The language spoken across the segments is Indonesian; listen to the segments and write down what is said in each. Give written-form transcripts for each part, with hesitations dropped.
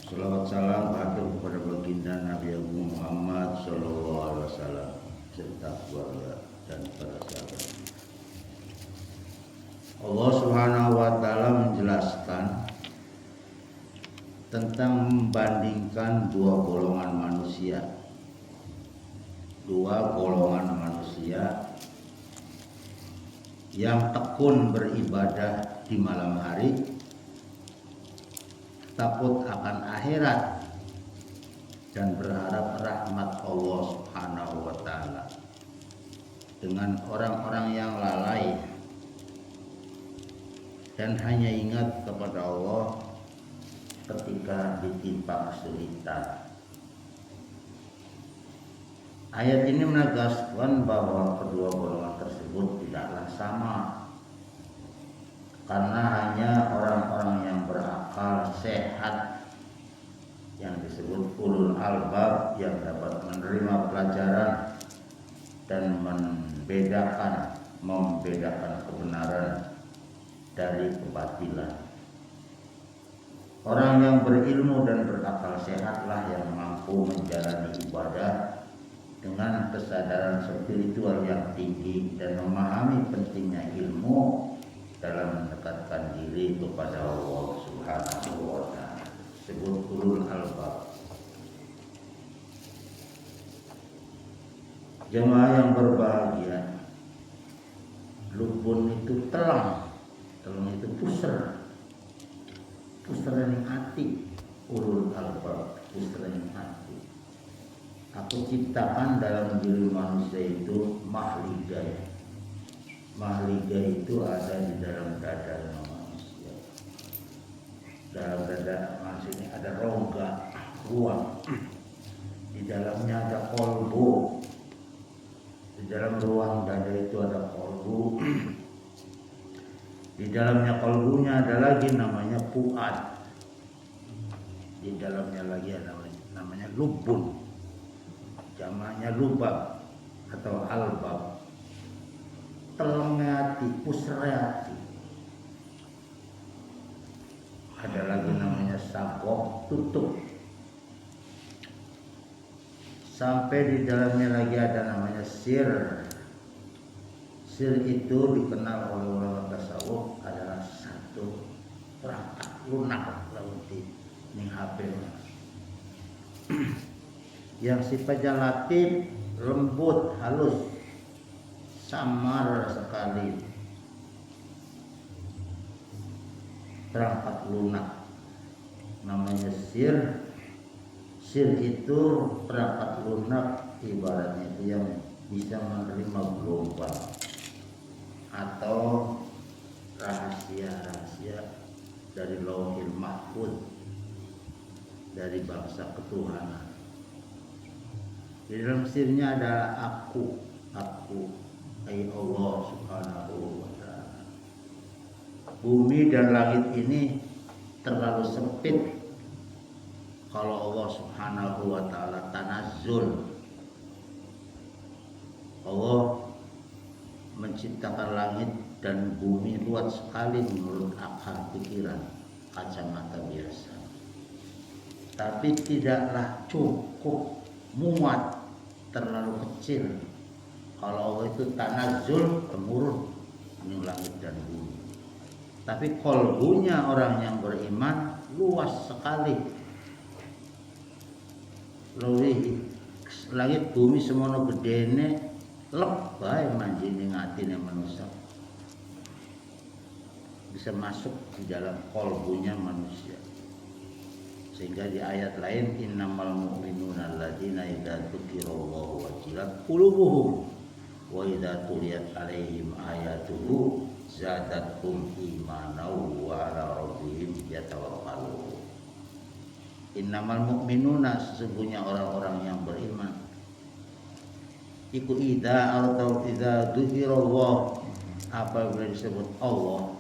Salawat salam hatur kepada baginda Nabi Agung Muhammad Sallallahu Alaihi Wasallam serta keluarga dan para sahabat. Allah Subhanahu Wa Taala menjelaskan tentang membandingkan dua golongan manusia yang tekun beribadah di malam hari, takut akan akhirat dan berharap rahmat Allah Subhanahu wa taala, dengan orang-orang yang lalai dan hanya ingat kepada Allah ketika ditimpa kesulitan. Ayat ini menegaskan bahwa kedua golongan tersebut tidaklah sama, karena hanya orang-orang yang berakal sehat yang disebut ulul albab yang dapat menerima pelajaran dan membedakan kebenaran dari kebatilan. Orang yang berilmu dan berakal sehatlah yang mampu menjalani ibadah dengan kesadaran spiritual yang tinggi dan memahami pentingnya ilmu dalam mendekatkan diri kepada Allah Subhanahu wa taala. Sebut ulul albab. Jemaah yang berbahagia, lubun itu telang itu pusrening hati. Ulul albab pusrening hati. Aku ciptakan dalam diri manusia itu mahligai. Mahligai itu ada di dalam dada manusia. Dalam dada manusia ini ada rongga, ruang. Di dalamnya ada kolbu. Di dalam ruang dada itu ada kolbu. Di dalamnya kolbunya ada lagi namanya fuad. Di dalamnya lagi ada namanya lubun. Jamaknya lubab atau albab. Telengnya hati, pusre hati. Ada lagi namanya sabok, tutup. Sampai di dalamnya lagi ada namanya sir. Sir itu dikenal oleh ulama tasawuf adalah satu perangkat lunak lauti ning HP yang sifatnya latif, lembut, halus, samar sekali. Perangkat lunak namanya sir. Sir itu perangkat lunak, ibaratnya itu yang bisa menerima gelombang atau rahasia-rahasia dari Lauhil Mahfuz, dari bangsa ketuhanan. Di dalam sirnya adalah aku, ay Allah Subhanahu wa taala. Bumi dan langit ini terlalu sempit kalau Allah Subhanahu wa taala tanazzul. Allah menciptakan langit dan bumi luas sekali menurut akal pikiran kacamata biasa. Tapi tidaklah cukup muat, terlalu kecil kalau Allah itu tanazzul, temurun di langit dan bumi. Tapi kolbunya orang yang beriman luas sekali. Luwih langit bumi semono gedene lep bae manjine atine manusia. Bisa masuk di dalam kolbunya manusia. Sehingga di ayat lain innamal mu'minuna alladzina idza dzukirallahu wajilat qulubuhum wa idza tuliyat alaihim ayatuhu zadatuhum imanan wa ala rabbihim yatawakkalun. Innamal mu'minuna, sesungguhnya orang-orang yang beriman, iku idza atau idza dzukirallah, apabila disebut Allah.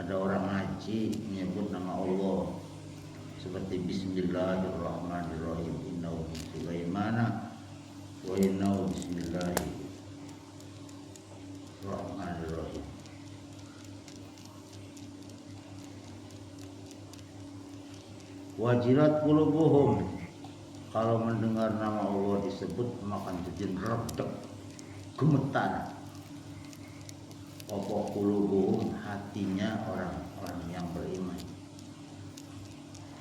Ada orang ngaji menyebut nama Allah seperti bismillahirrahmanirrahim, innahu min sulaimana wa innahu bismillahirrahmanirrahim. wajilat qulubuhum, kalau mendengar nama Allah disebut maka jadi redek gemetar. Apa qulubuhum, hatinya orang-orang yang beriman.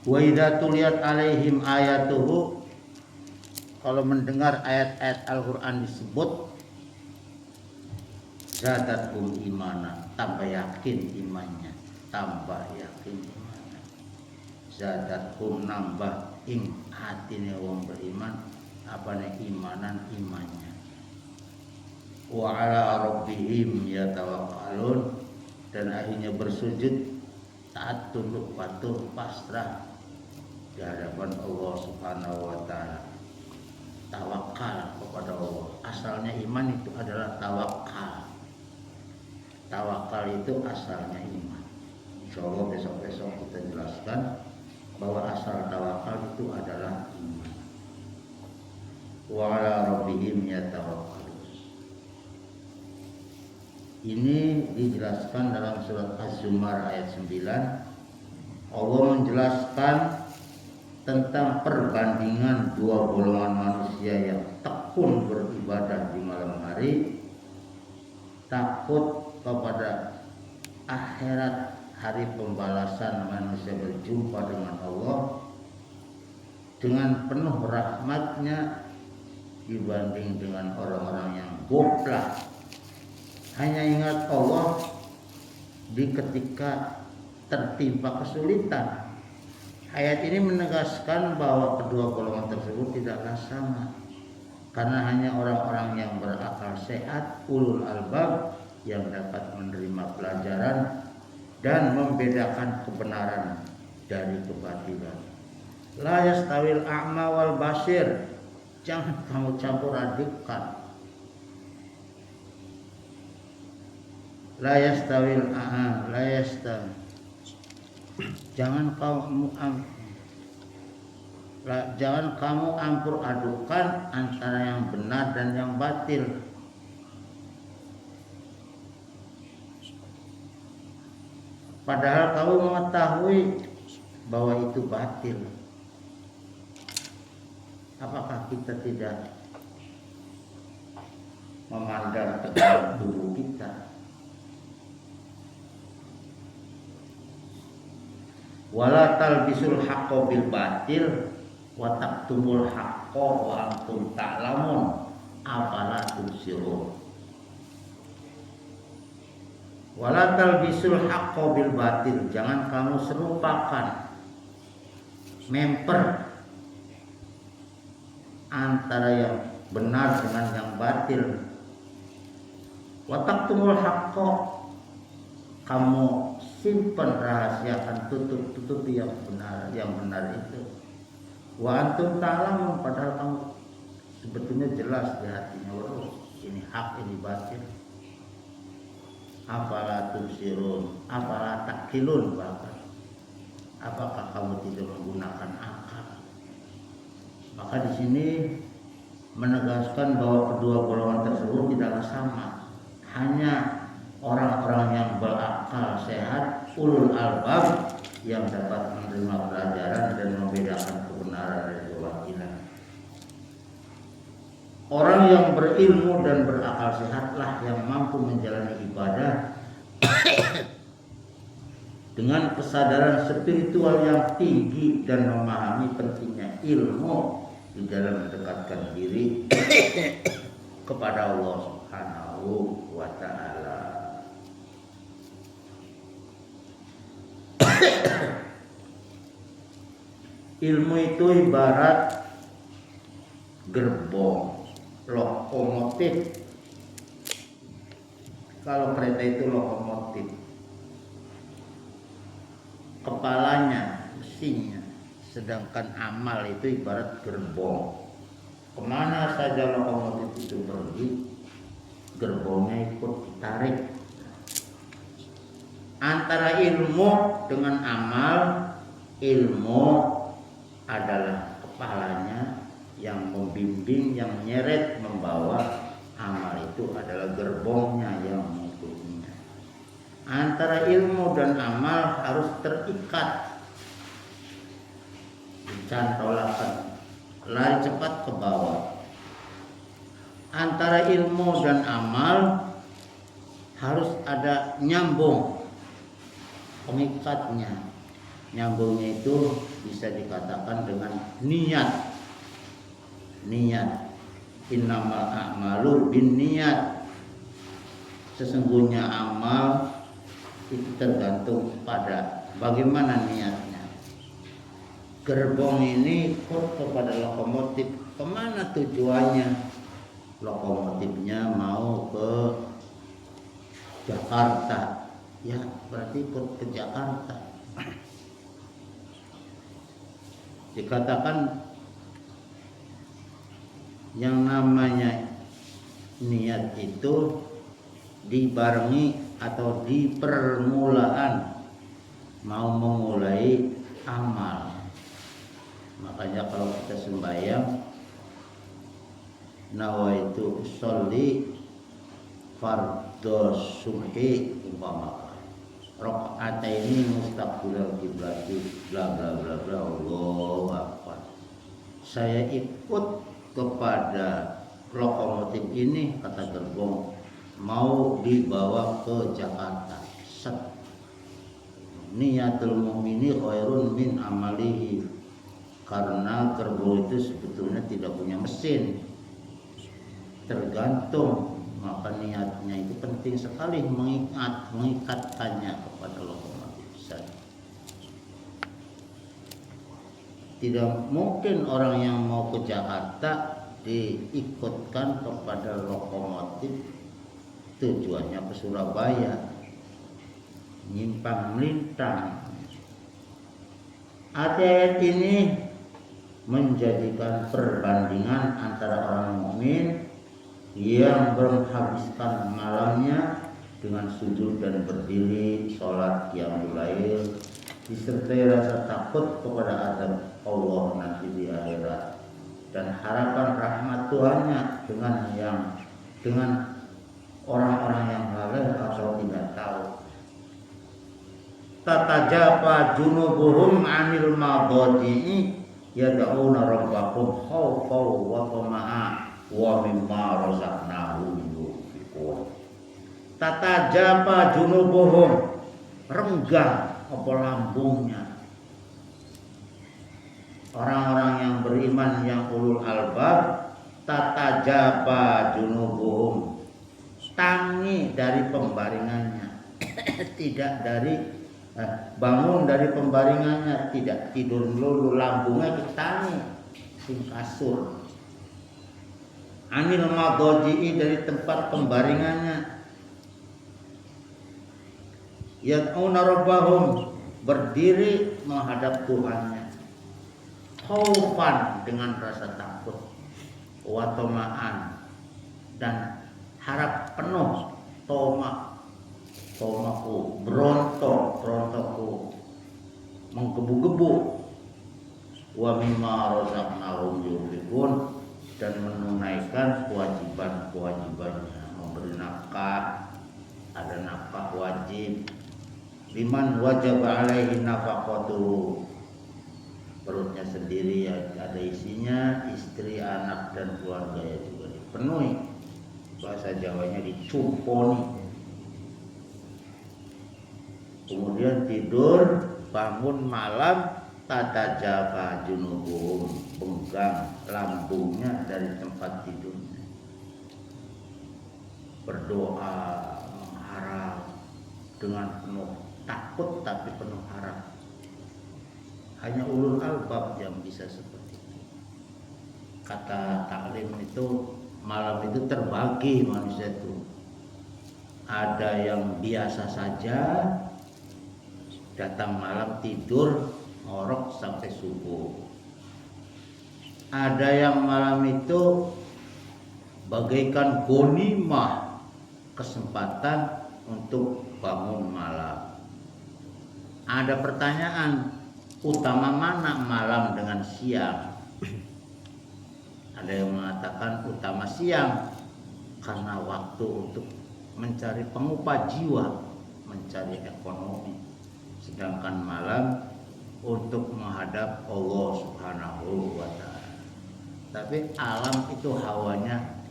Wa idza tuliyat alaihim ayatuhu, kalau mendengar ayat-ayat Al-Qur'an disebut, zadatum imana, tambah yakin imannya, tambah yakin imannya. Zadatum, nambah ing hatine wong beriman apane imanan imannya. Wa ala rabbihim yatawakkalun, dan akhirnya bersujud taat tunduk patuh pasrah di hadapan Allah Subhanahu wa taala. Tawakal kepada Allah. Asalnya iman itu adalah tawakal. Tawakal itu asalnya iman. Insyaallah besok-besok kita jelaskan bahwa asal tawakal itu adalah iman. Wa ala rabbihim yatawakkalun. Ini dijelaskan dalam surat Az-Zumar ayat 9. Allah menjelaskan tentang perbandingan dua golongan manusia yang tekun beribadah di malam hari, takut kepada akhirat, hari pembalasan manusia berjumpa dengan Allah dengan penuh rahmatnya, dibanding dengan orang-orang yang goblok hanya ingat Allah di ketika tertimpa kesulitan. Ayat ini menegaskan bahwa kedua golongan tersebut tidaklah sama, karena hanya orang-orang yang berakal sehat, ulul albab, yang dapat menerima pelajaran dan membedakan kebenaran dari kebatilan. La yastawil a'ma wal basir, jangan kamu campur adukkan. La yastawil a'ma, la yastawi, jangan kamu ampur adukan antara yang benar dan yang batil. Padahal kamu mengetahui bahwa itu batil. Apakah kita tidak memandang ke dalam tubuh kita? Wala talbisul haqqo bil batil wa taktumul haqqo wa antum ta'lamun afala tubsirun. Wala talbisul haqqo bil batil, jangan kamu serupakan, memper antara yang benar dengan yang batil. Wa taktumul haqqo, kamu simpan, rahasiakan, tutupi yang benar itu. Wa antum ta'lamun, padahal kamu sebetulnya jelas di hatinya, ini hak, ini batil. Afala tubsirun, afala takilun, bahkan apakah kamu tidak menggunakan akal? Maka di sini menegaskan bahwa kedua golongan tersebut tidaklah sama, hanya orang-orang yang berakal sehat, ulul albab, yang dapat menerima pelajaran dan membedakan kebenaran dari kebatilan. Orang yang berilmu dan berakal sehatlah yang mampu menjalani ibadah dengan kesadaran spiritual yang tinggi dan memahami pentingnya ilmu di dalam mendekatkan diri kepada Allah Subhanahu wa ta'ala. Ilmu itu ibarat gerbong lokomotif. Kalau kereta itu lokomotif, kepalanya, mesinnya, sedangkan amal itu ibarat gerbong. Kemana saja lokomotif itu pergi, gerbongnya ikut ditarik. Antara ilmu dengan amal, ilmu adalah kepalanya yang membimbing, yang menyeret, membawa. Amal itu adalah gerbongnya yang mengikutinya. Antara ilmu dan amal harus terikat. dicantolakan, lari cepat ke bawah. Antara ilmu dan amal harus ada nyambung, pengikatnya. Nyambungnya itu bisa dikatakan dengan niat. Niat. Innamal a'malu binniyat. Sesungguhnya amal itu tergantung pada bagaimana niatnya. Gerbong ini ikut kepada lokomotif. Kemana tujuannya? Lokomotifnya mau ke Jakarta. Ya, berarti ikut ke Jakarta. Dikatakan yang namanya niat itu dibarengi atau di permulaan mau memulai amal. Makanya kalau kita sembahyang, nawaitu sholli fardhu subhi umpama rakaataini mustaqbilal qiblati bla bla bla bla Allahu akbar. Saya ikut kepada lokomotif ini, kata gerbong, mau dibawa ke Jakarta. Set. Niatul mu'mini khairun min amalihi. Karena gerbong itu sebetulnya tidak punya mesin, tergantung. Maka niatnya itu penting sekali, mengikatkannya kepada lokomotif. Tidak mungkin orang yang mau ke Jakarta diikutkan kepada lokomotif tujuannya ke Surabaya, nyimpang melintang. Ayat ini menjadikan perbandingan antara orang mukmin yang menghabiskan malamnya dengan sujud dan berdiri, sholat qiyamul lail, disertai rasa takut kepada azab Allah nanti di akhirat dan harapan rahmat Tuhannya dengan orang-orang yang lalai atau tidak tahu. Tatajafa junubuhum 'anil madaji'i yad'una rabbahum khaufan wa tama'a wa mimma razaqnahum yunfiqun. Tatajafa junubuhum, renggang apa lambungnya. Orang-orang yang beriman yang ulul albab, tatajaba junubuhum, tangi dari pembaringannya. Tidak dari bangun dari pembaringannya, tidak tidur melulu, lambungnya ditangi sing kasur. Anil madaji'i, dari tempat pembaringannya. Yad'una rabbahum, berdiri menghadap Tuhannya. Khaufan, dengan rasa takut, wa tama'an, dan harap penuh, tomaku, berontokku, menggebu-gebu, wa mimma razaqnahum yunfiqun, dan menunaikan kewajiban-kewajibannya, memberi nafkah, ada nafkah wajib. Liman wajib alaihi nafaqatu, perutnya sendiri ya ada isinya, istri, anak dan keluarga ya juga dipenuhi. Bahasa Jawanya dicumponi. Kemudian tidur, bangun malam, tatajafa junubuhum, penggang lambungnya dari tempat tidurnya. Berdoa, mengharap dengan penuh takut tapi penuh harap. Hanya ulul albab yang bisa seperti itu. Kata taklim itu, malam itu terbagi manusia itu. Ada yang biasa saja, datang malam tidur ngorok sampai subuh. Ada yang malam itu bagaikan ghanimah, kesempatan untuk bangun malam. Ada pertanyaan, utama mana malam dengan siang? Ada yang mengatakan utama siang karena waktu untuk mencari pengupah jiwa, mencari ekonomi. Sedangkan malam untuk menghadap Allah Subhanahu wa Ta'ala. Tapi alam itu hawanya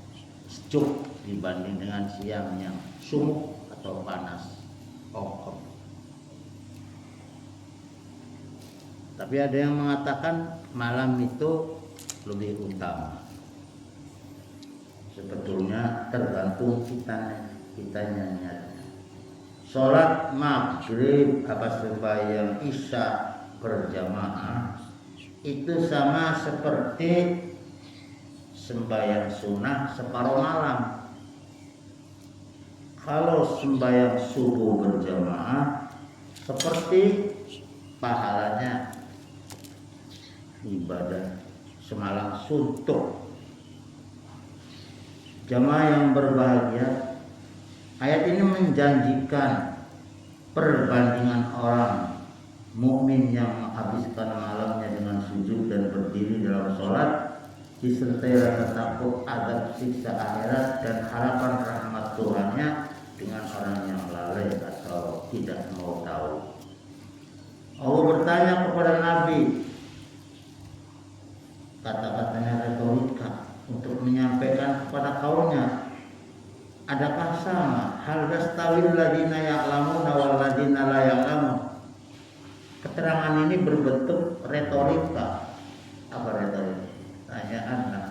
sejuk dibanding dengan siang yang sumuk atau panas, okok. Tapi ada yang mengatakan malam itu lebih utama. Sebetulnya tergantung kitanya niatnya. Sholat maghrib apa sembahyang isya berjamaah itu sama seperti sembahyang sunnah separuh malam. Kalau sembahyang subuh berjamaah seperti pahalanya ibadah semalam suntuk. Jamaah yang berbahagia, ayat ini menjanjikan perbandingan orang mukmin yang menghabiskan malamnya dengan sujud dan berdiri dalam sholat disertai rasa takut azab siksa akhirat dan harapan rahmat Tuhannya dengan orang yang lalai atau tidak mau tahu. Allah bertanya kepada Nabi, kata-katanya retorika untuk menyampaikan kepada kaumnya, adakah sama hal yastawil ladina ya'lamuna wal ladina la ya'lamun? Keterangan ini berbentuk retorika. Apa retorika? Tanyaan lah.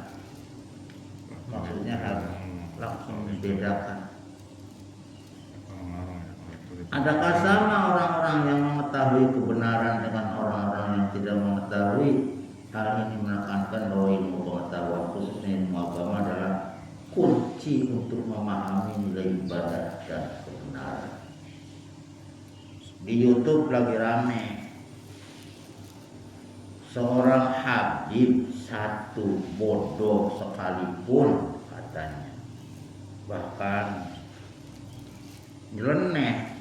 Maksudnya harus langsung membedakan. Adakah sama orang-orang yang mengetahui kebenaran dengan orang-orang yang tidak mengetahui? Hal ini menekankan bahwa ilmu pengetahuan khususnya ilmu agama adalah kunci untuk memahami nilai ibadah dan kebenaran. Di YouTube lagi rame seorang habib satu bodoh sekalipun katanya, bahkan nyeleneh,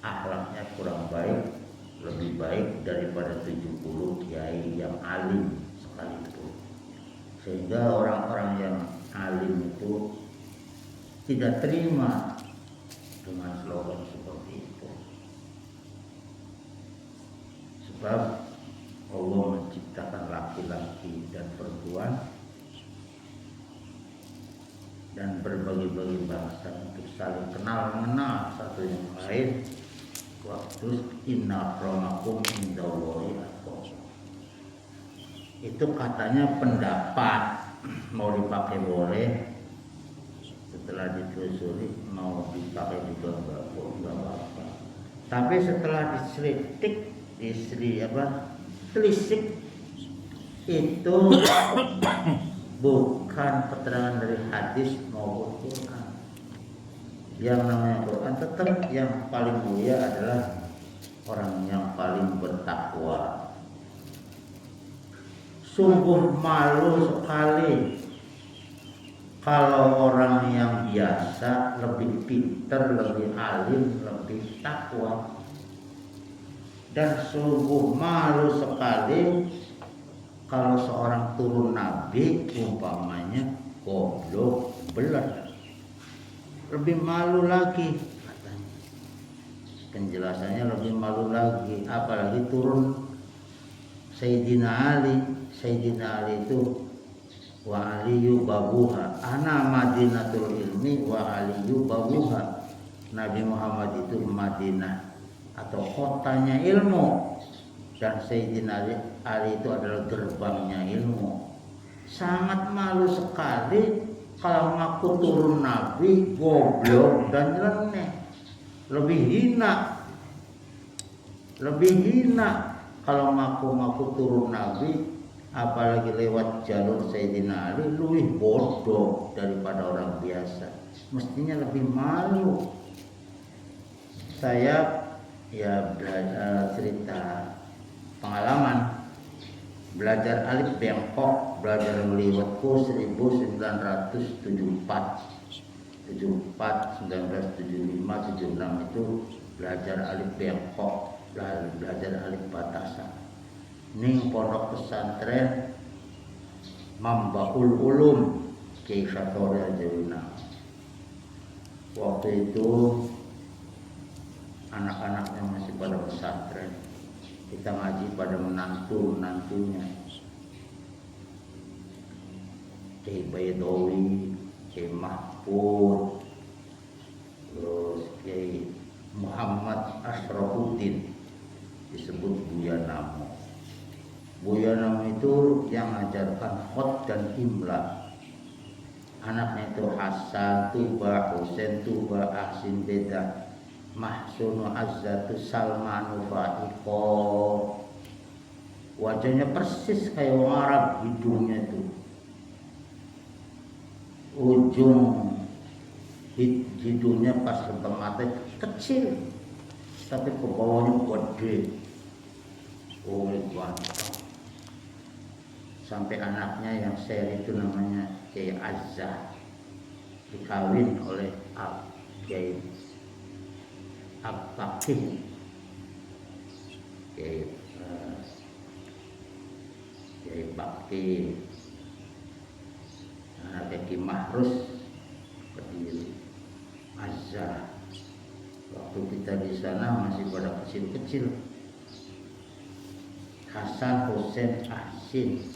akhlaknya kurang baik, lebih baik daripada 70 kiai yang alim sekalipun. Sehingga orang-orang yang alim itu tidak terima dengan slogan seperti itu. Sebab Allah menciptakan laki-laki dan perempuan dan berbagai-bagai bangsa untuk saling kenal mengenal satu yang lain. Waktu inna akramakum indallahi atqakum. Itu katanya pendapat, mau dipakai boleh, setelah ditelusuri mau dipakai juga enggak apa-apa. Tapi setelah telisik itu bukan keterangan dari hadis maupun Quran. Yang namanya Quran tetap yang paling mulia adalah orang yang paling bertakwa. Sungguh malu sekali kalau orang yang biasa lebih pintar, lebih alim, lebih takwa. Dan sungguh malu sekali kalau seorang turun nabi umpamanya goblok belat. Lebih malu lagi katanya. Penjelasannya lebih malu lagi, apalagi turun Sayyidina Ali. Sayyidina Ali itu wa aliyu babuha, ana madinatul ilmi wa aliyu babuha. Nabi Muhammad itu Madinah atau kotanya ilmu, dan Sayyidina Ali itu adalah gerbangnya ilmu. Sangat malu sekali kalau ngaku turun nabi goblok dan nyeleneh. Lebih hina kalau ngaku turun nabi, apalagi lewat jalur Sayyidina Ali, lebih bodoh daripada orang biasa. Mestinya lebih malu. Saya belajar cerita pengalaman belajar alif bengkok, belajar meliwatku 1974, 1975, 76 itu belajar alif bengkok, belajar alif batasan. Ning pondok pesantren Mambaul Ulum Kiai Satori Jawina. Waktu itu anak-anaknya masih pada pesantren. kita ngaji pada menantunya Kiai Baidowi, Kiai Mahfud, terus Kiai Muhammad Asrafuddin, disebut Buya Namo. Buya Namo itu yang ajarkan khot dan imla. Anaknya itu Hasan, Tuba, Husain, Tuba, Ahsin, Beda, Mahsunu, Azzatu, Salmanu, Faiko. Wajahnya persis kayak orang Arab, hidungnya itu. Ujung hidungnya pas lubang mata kecil, tapi ke bawahnya gede. Oh, ganteng. Sampai anaknya yang seri itu namanya Kiai Azza, dikawin oleh Kiai Abakih, Kiai Bakti, anaknya Kiai Mahrus Kediri. Azza, waktu kita di sana masih pada kecil-kecil. Hasan, Husain, Ahsin.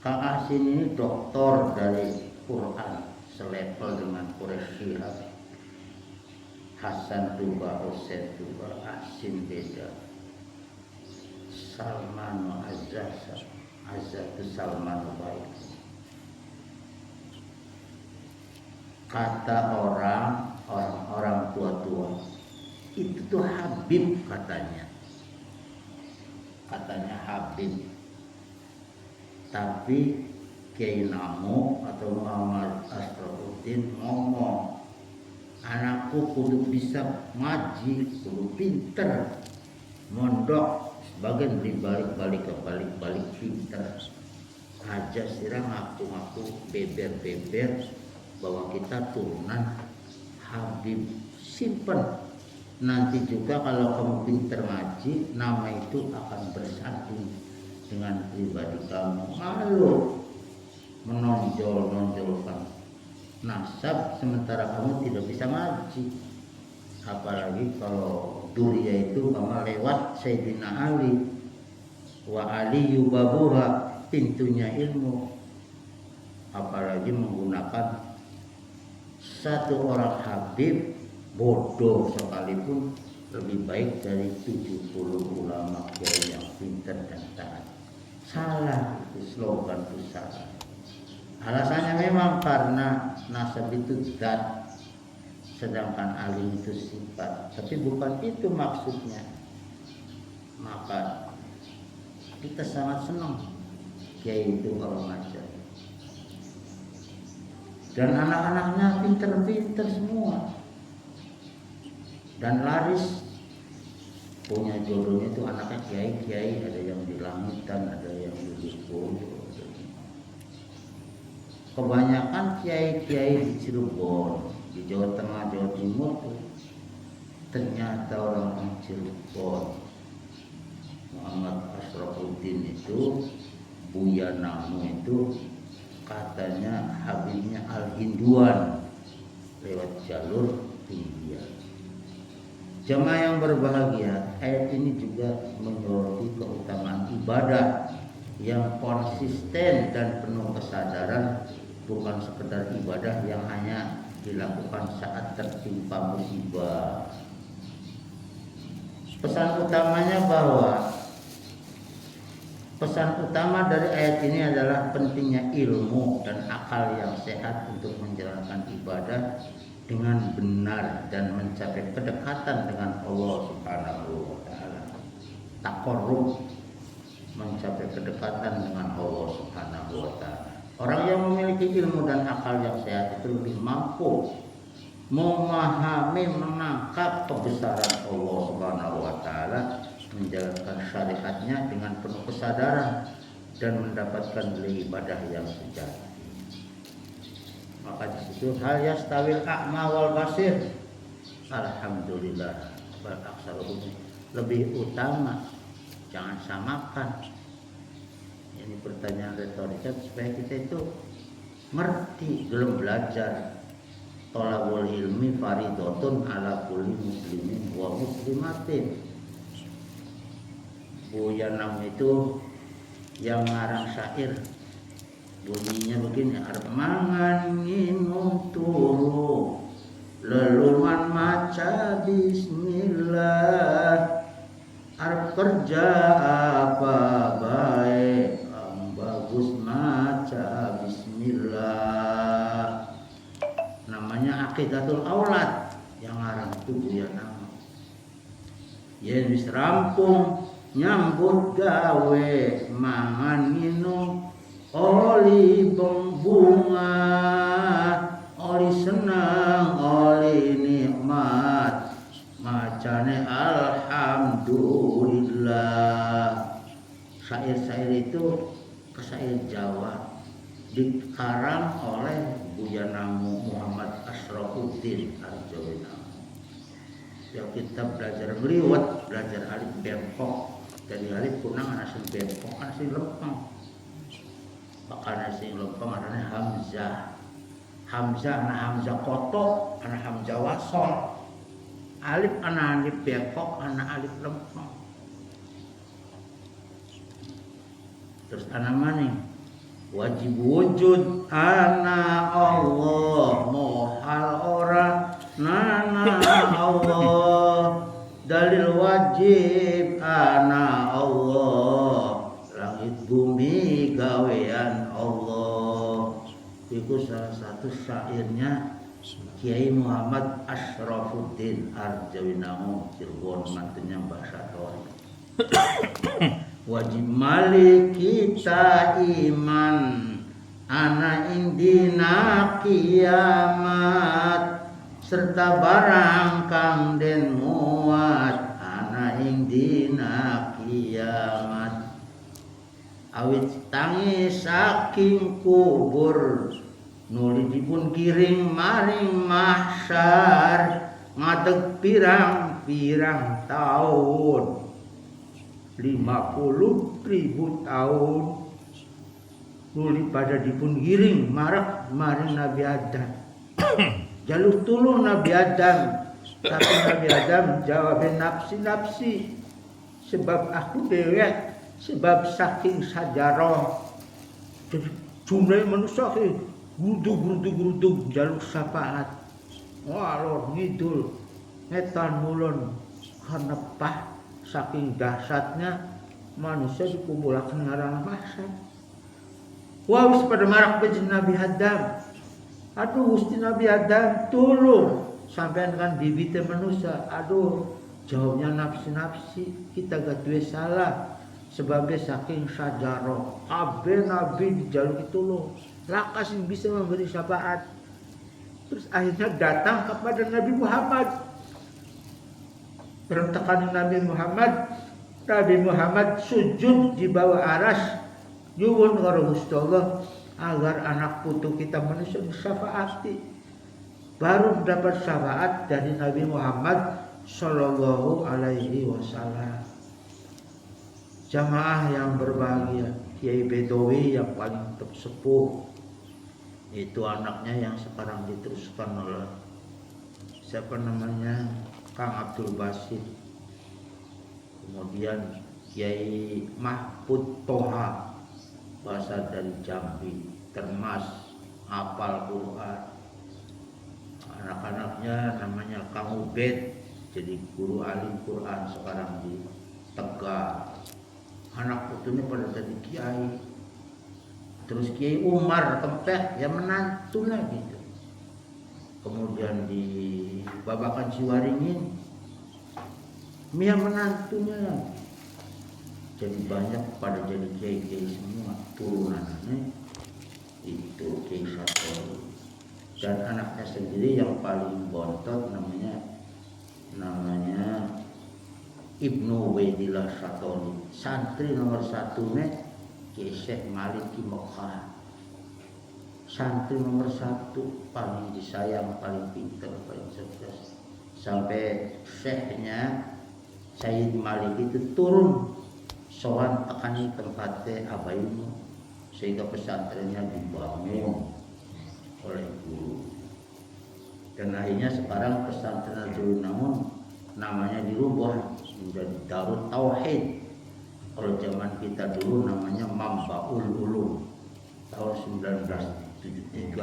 Kang Ahsin ini doktor dari Quran, selevel dengan Quraisy Shihab. Hasan Tuba, Husain Tuba, Ahsin Beda. Salman Azza itu Salman baik. Kata orang tua-tua, itu tuh Habib katanya Habib. Tapi Kiai Namo atau Muhammad Asrafuddin ngomong, anakku kudu bisa ngaji, kudu pinter, mondok, sebagian balik pinter. Aja sirang ngaku-ngaku beber-beber bahwa kita turunan Habib. Simpen, nanti juga kalau kamu pinter ngaji, nama itu akan bersatu dengan pribadi kamu. Malu menonjolkan nasab sementara kamu tidak bisa ngaji. Apalagi kalau duria itu kamu lewat Sayyidina Ali, wa Ali yubabuha, pintunya ilmu. Apalagi menggunakan satu orang Habib bodoh sekalipun lebih baik dari 70 ulama kiai yang pintar dan taat. Salah, itu slogan itu salah. Alasannya memang karena nasab itu zat, sedangkan alim itu sifat, tapi bukan itu maksudnya. Maka kita sangat senang kiai itu kalau ngajar. Dan anak-anaknya pinter-pinter semua. Dan laris, punya jodohnya itu anaknya kiai-kiai, ada yang di langitan, ada yang di Solo. Kebanyakan kiai-kiai di Cirebon, di Jawa Tengah, Jawa Timur tuh ternyata orang Cirebon. Muhammad Asrafuddin itu, Buya Namo itu katanya Habibnya Al-Hinduan lewat jalur India. Jemaah yang berbahagia, ayat ini juga menyoroti keutamaan ibadah yang konsisten dan penuh kesadaran, bukan sekedar ibadah yang hanya dilakukan saat tertimpa musibah. Pesan utama dari ayat ini adalah pentingnya ilmu dan akal yang sehat untuk menjalankan ibadah dengan benar dan mencapai kedekatan dengan Allah Subhanahu wa taala. Taqarrub, mencapai kedekatan dengan Allah Subhanahu wa taala. Orang yang memiliki ilmu dan akal yang sehat itu lebih mampu memahami, menangkap kebesaran Allah Subhanahu wa taala, menjalankan syariatnya dengan penuh kesadaran dan mendapatkan nilai ibadah yang sejati. Maka di situ hal yastawil a'ma wal basir, alhamdulillah wal aksaruhum, lebih utama, jangan samakan. Ini pertanyaan retorika supaya kita itu ngerti, belum belajar. Thalabul ilmi faridotun ala kulli muslimin wa muslimatin. Buya Namu itu yang ngarang syair, bunyinya begini: arep mangan nginum turu leluman maca bismillah, arep kerja apa baik bagus maca bismillah. Namanya Aqidatul Aulad, yang ngarang itu Buya Namu. Yen wis rampung nyambut gawe mangan minum oli bunga, oli senang oli nikmat, macane alhamdulillah. Syair-syair itu syair Jawa dikarang oleh Buya Namu Muhammad Asyrafuddin Arjawinamo. Ya kita belajar meliwat, belajar alif bempok, dari alif kunang nasi bempok nasi lempeng, maka nasi lempeng adanya hamzah, hamzah anak hamzah kotok, anak hamzah wasol, alif anak alif bempok, anak alif lempeng. Terus anak maning wajib wujud anak Allah, mohal orang nana Allah, dalil wajib ana Allah, langit bumi gawean Allah. Itu salah satu syairnya Kiai Muhammad Asyrafuddin Arjawinamo, Cirebon, mantunya Mbak Satori. Wajib malik kita iman ana indina kiamat, serta barang kang den muat ana ing dina kiamat. Awit tangi saking kubur nuli dipun giring maring mahsyar, ngadeg pirang-pirang tahun, 50.000 tahun nuli pada dipun giring maring Nabi Adam. Jalur tulung Nabi Adam, tapi Nabi Adam jawabin nafsi-nafsi, sebab aku dewek, sebab saking sajaroh. Jumlah manusia geruduk jalur syafaat. Wah lor ngidul, ngetan mulon, hanepah saking dahsyatnya manusia dikumpulkan ngarang mahsyar. Wah wis pada marak bejin Nabi Adam. Aduh Gusti Nabi Adam tolong sampean kan bibitnya manusia. Aduh jawabnya nafsi-nafsi, kita gak duwe salah sebagai saking sajaroh kabeh nabi dijaluk tolong lakas yang bisa memberi syafaat. Terus akhirnya datang kepada Nabi Muhammad, berontakan Nabi Muhammad sujud di bawah aras nyuwun karo Gusti Allah agar anak putu kita manusia disyafaati. Baru mendapat syafaat dari Nabi Muhammad Sallallahu Alaihi Wasallam. Jamaah yang berbahagia, Kiai Bedowi yang paling tersepuh, itu anaknya yang sekarang diteruskan oleh siapa namanya, Kang Abdul Basit. Kemudian Kiai Mahfud Toha, bahasa dari Jambi, termas hafal Quran. Anak-anaknya namanya Kang Ubed, jadi guru alim Quran sekarang di Tegal. Anak putunya pada jadi kiai. Terus Kiai Umar Kempek yang menantunya gitu. Kemudian di Babakan Ciwaringin Mia menantunya lagi. Jadi banyak pada jadi kiai-kiai semua, turunannya itu Kiai Satori. Dan anaknya sendiri yang paling bontot namanya Ibnu Ubaidillah Satori. Santri nomor 1 Kiai Syekh Malik Mokha. Santri nomor 1, paling disayang, paling pintar, paling cerdas. Sampai syekhnya Sayyid Malik itu turun sowan tekani tempatnya Abayumu, sehingga pesantrennya dibangun oleh guru. Dan akhirnya sekarang pesantren Arjawinamo namanya dirubah menjadi Darut Tauhid. Kalau zaman kita dulu namanya Mambaul Ulum tahun 1973,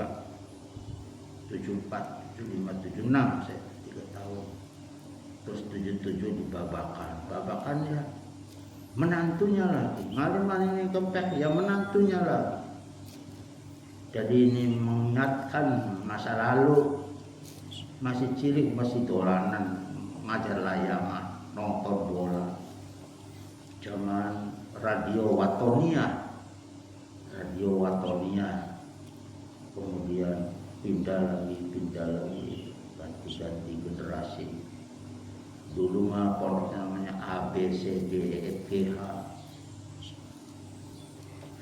74, 75, 76 saya 3 tahun. Terus 77 di Babakan ya menantunya lagi. Ngalim ini kempek ya menantunya lagi. Jadi ini mengingatkan masa lalu, masih cilik, masih dolanan ngajar layangan, nonton bola. Zaman radio Watonia, kemudian pindah lagi, ganti generasi. Dulu mah pondoknya namanya A B C D E F G H.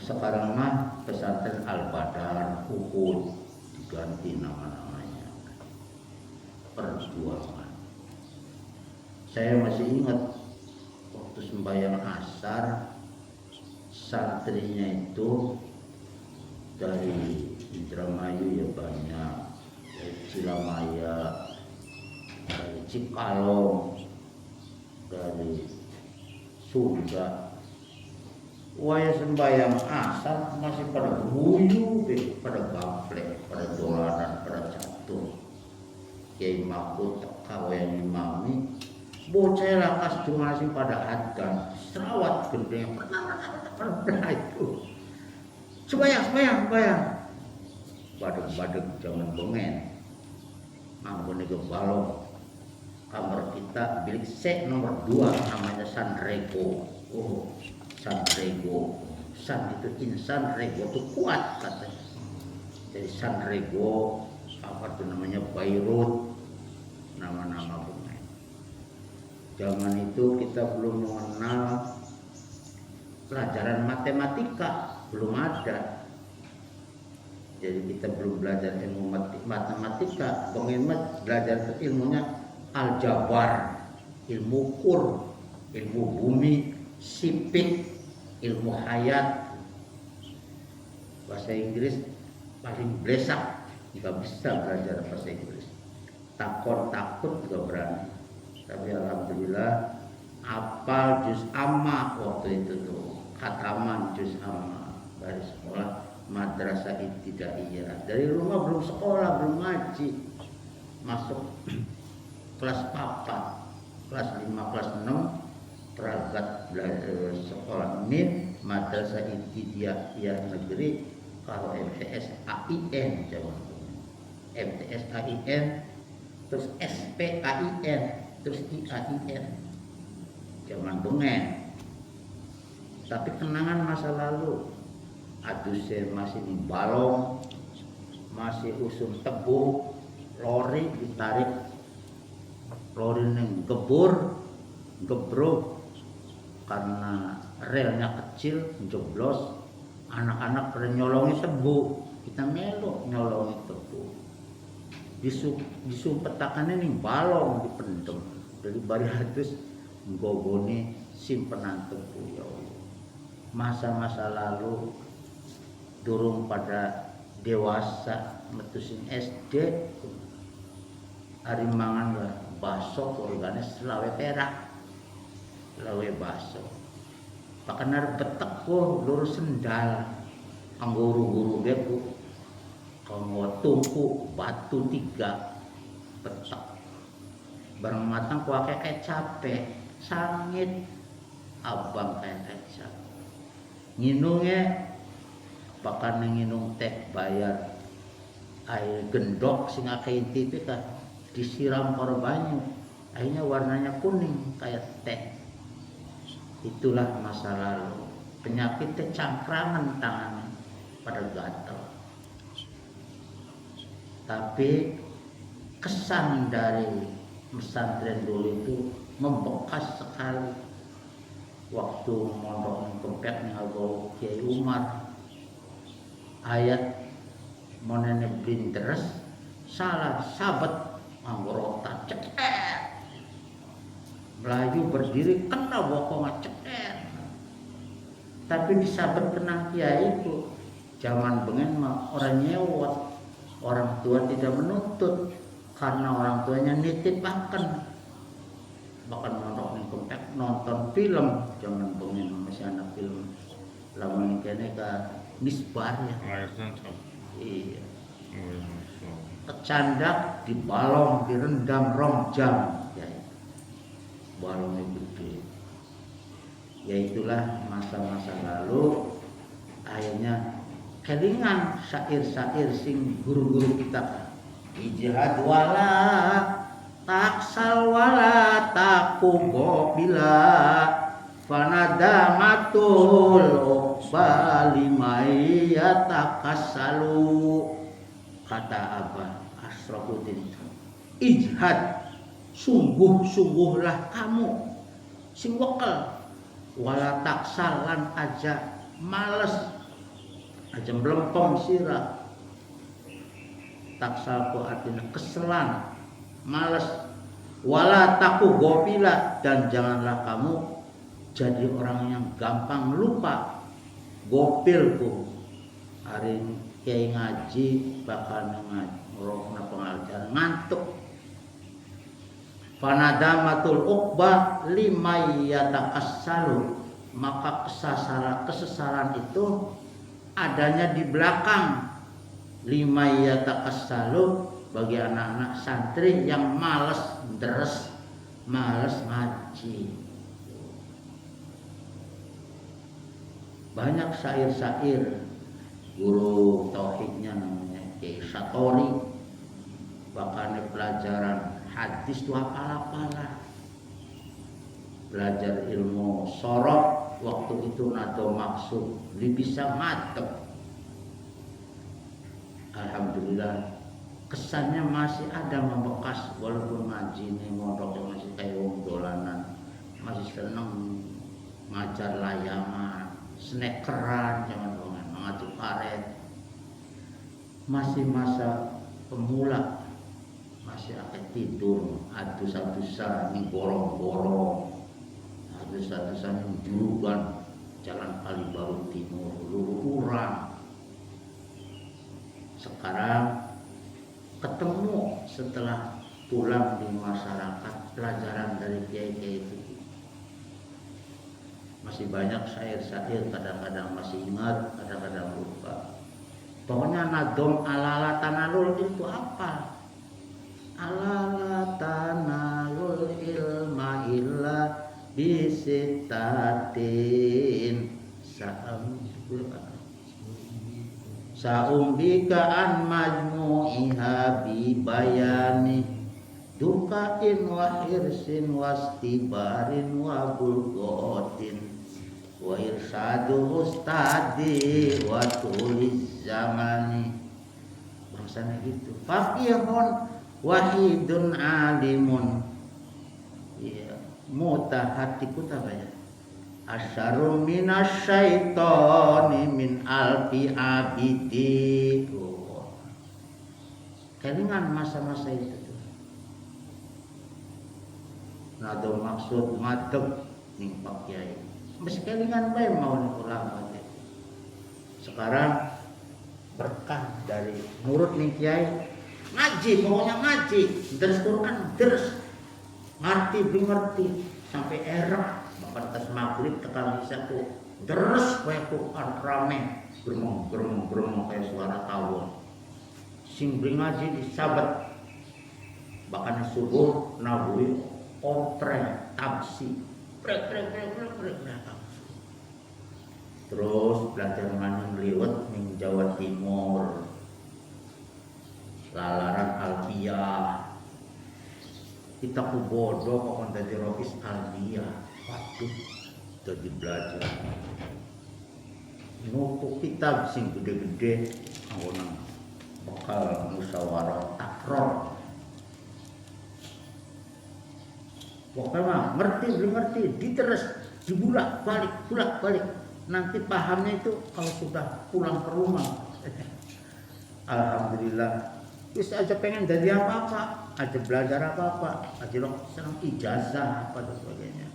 Sekarang mah pesantren Al-Badar, Uhud, diganti nama-namanya. Perjuangan. Saya masih ingat waktu sembahyang asar, santrinya itu dari Indramayu ya banyak, dari Cilamaya, dari Cikalong, dari Sunda. Waya sembahyang asar masih pada guyu, pada gaplek, pada dolanan, pada catur. Kiai Mahfud teka wayang imami, bocah lakas cuma masih pada adzan, serawat gede, pernah itu. Sembahyang. Badeg jangan bengen. Ambon ke balong. Kamar kita bilik C nomor 2 namanya Sanrego. Oh, Sanrego. San itu insan, rego itu kuat katanya. Jadi Sanrego, apa itu namanya Bayrut, nama-nama pemain. Zaman itu kita belum mengenal pelajaran matematika, belum ada. Jadi kita belum belajar ilmu matematika, belajar ilmunya aljabar, ilmu kur, ilmu bumi, sipik, ilmu hayat. Bahasa Inggris paling blesak, nggak bisa belajar bahasa Inggris. Takut juga berani. Tapi alhamdulillah hafal juz amma waktu itu tuh, khataman juz amma dari sekolah madrasah ibtidaiyah. Dari rumah belum sekolah, belum ngaji, masuk kelas 4, kelas 5, kelas 6 peragat sekolah MIN madrasah ibtidaiyah negeri kalau MTS AIN zaman MTS AIN, terus SPAIN, terus IAIN zaman bengen. Tapi kenangan masa lalu, aduh saya masih di balong, masih usum tebu, lori ditarik, lori neng gebrok karena relnya kecil, jeblos, anak-anak pada nyolongi tebu, kita melo nyolongi tebu, disumpetakannya nih balong dipendem dari bariatus nggobone simpenan tebu. Ya Allah, masa-masa lalu durung pada dewasa metusin SD hari mangan lah baso organe selawe perak, selawe baso bahkan ada betek kok lurus sendal kanggo guru beku kanggo tungku batu 3 betek bareng matang kuah kayak capek sangit abang kayak kecap nginungnya bahkan nginung teh bayar air gendok sing akeh TV kan disiram karo banyu akhirnya warnanya kuning kayak teh. Itulah masa lalu. Penyakitnya cangkrangan tangan pada gatal. Tapi kesan dari pesantren dulu itu membekas sekali. Waktu mondok kempek ngago Kiai Umar, ayat monene blinderes salah sabet anggota ceker. Melayu berdiri kena bokong ceker. Tapi disabet kena kiai itu zaman bengen mah orang nyewot, orang tua tidak menuntut karena orang tuanya nitip bahkan mondok ning mengkontak nonton film, jangan pengen masih anak film. Lamun kene ka misbar ya. Iya. Kecandak dibalong, direndam rong jam ya. Balongnya gede. Ya itulah masa-masa lalu. Akhirnya kelingan syair-syair sing guru-guru kita. Ijhad wala taksal wala takugo bila fanadamatul uqbali maya takassalu. Kata Abah Asrafuddin, ijhad, sungguh-sungguhlah kamu sing wekel, wala taksalan aja males, aja melempem sirah. Taksal ku artinya keselan, males. Wala taku gopila, dan janganlah kamu jadi orang yang gampang lupa. Gopil ku hari kiai ngaji bakal ngerokna pengajaran ngantuk. Fanadamatul uqbah limayyatakassalu, maka kesesaran itu adanya di belakang. Limayyatakassalu, bagi anak-anak santri yang malas deres, malas ngaji. Banyak syair-syair guru tauhidnya namanya Kiai Satori, bahkan pelajaran hadis itu apalah, belajar ilmu sorok waktu itu nado maksud bisa mantep. Alhamdulillah kesannya masih ada membekas, walaupun ngaji nih mondoknya masih kayak wong dolanan, masih seneng ngajar layangan, snekeran, jangan ngaji karet. Masih masa pemula, masih akan tidur, adus-adusan nih borong-borong, adus-adusan nih julugan Jalan Kalibaru Timur, Lururan. Sekarang ketemu setelah pulang di masyarakat pelajaran dari kiai-kiai itu. Masih banyak syair-syair, kadang-kadang masih ingat, kadang-kadang lupa. Pokoknya nadom alala tanalul itu apa? Alala tanalul ilma illa bisitatin sa'umbika an majmu'iha bi bayani dukain wa hirsin wastibarin wa bulgotin wa irsyadu ustadi wa tuliz zamani. Bangsanya gitu. Faqihun wahidun alimun, ya, mutahatiku tabaya asyarum minasyaitoni min alfi abidi. Kelingan masa-masa itu tuh. Nado maksud ngadeg ning Pak Kiai. Mesti kelingan bae mau ning ulama. Sekarang berkah dari nurut ning Kiai, ngaji, pokoknya ngaji, deres Quran, deres, ngerti belum ngerti, sampai erah. Bahkan tas maghrib tekan bisa tuh deres kayak Quran rame, geremong kayak suara tawon. Sing beli ngaji disabat, bahkan subuh nabuhi otre tabsi, prek. Terus belajar manung liwet ning Jawa Timur, lalaran alfiyah. Kita ku bodoh kok dadi Rofis Alfiyah. Waduh, jadi belajar. Nuku kitab sing gede-gede, anggonan bakal musyawarah takror. Pokoknya mah ngerti belum ngerti, diteres, dibulak balik. Nanti pahamnya itu kalau sudah pulang ke rumah. Alhamdulillah. Terus aja pengen jadi apa-apa, aja belajar apa-apa, aja lo senang ijazah apa dan sebagainya.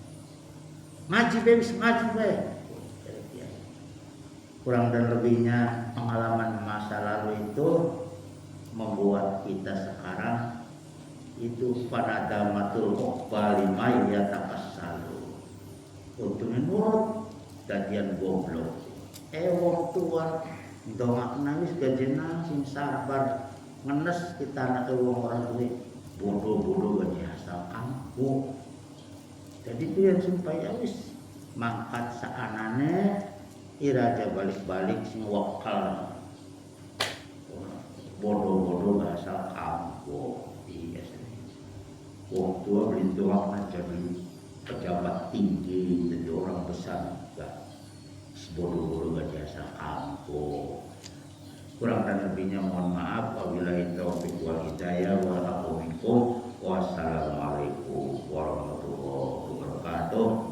Ngaji be. Kurang dan lebihnya pengalaman masa lalu itu membuat kita sekarang itu pada damatul uqbali ma yataqassal. untungnya nurut kajian goblok. Wong tua dongak nangis gajena sing sabar ngenes kita anak wong orang duit bodoh-bodoh gaji asal kampung. Jadi itu yang supaya wis mangkat saanane iraja balik-balik sing wakal bodoh-bodoh asal kampung. Iya sih. Wong tua belintuang jadi pejabat tinggi, jadi orang besar juga. Bodoh-bodoh gaji asal kampung. Kurang dan lebihnya mohon maaf. Wabillahi taufiq wal hidayah wa aqwa minkum. Wassalamualaikum warahmatullahi wabarakatuh.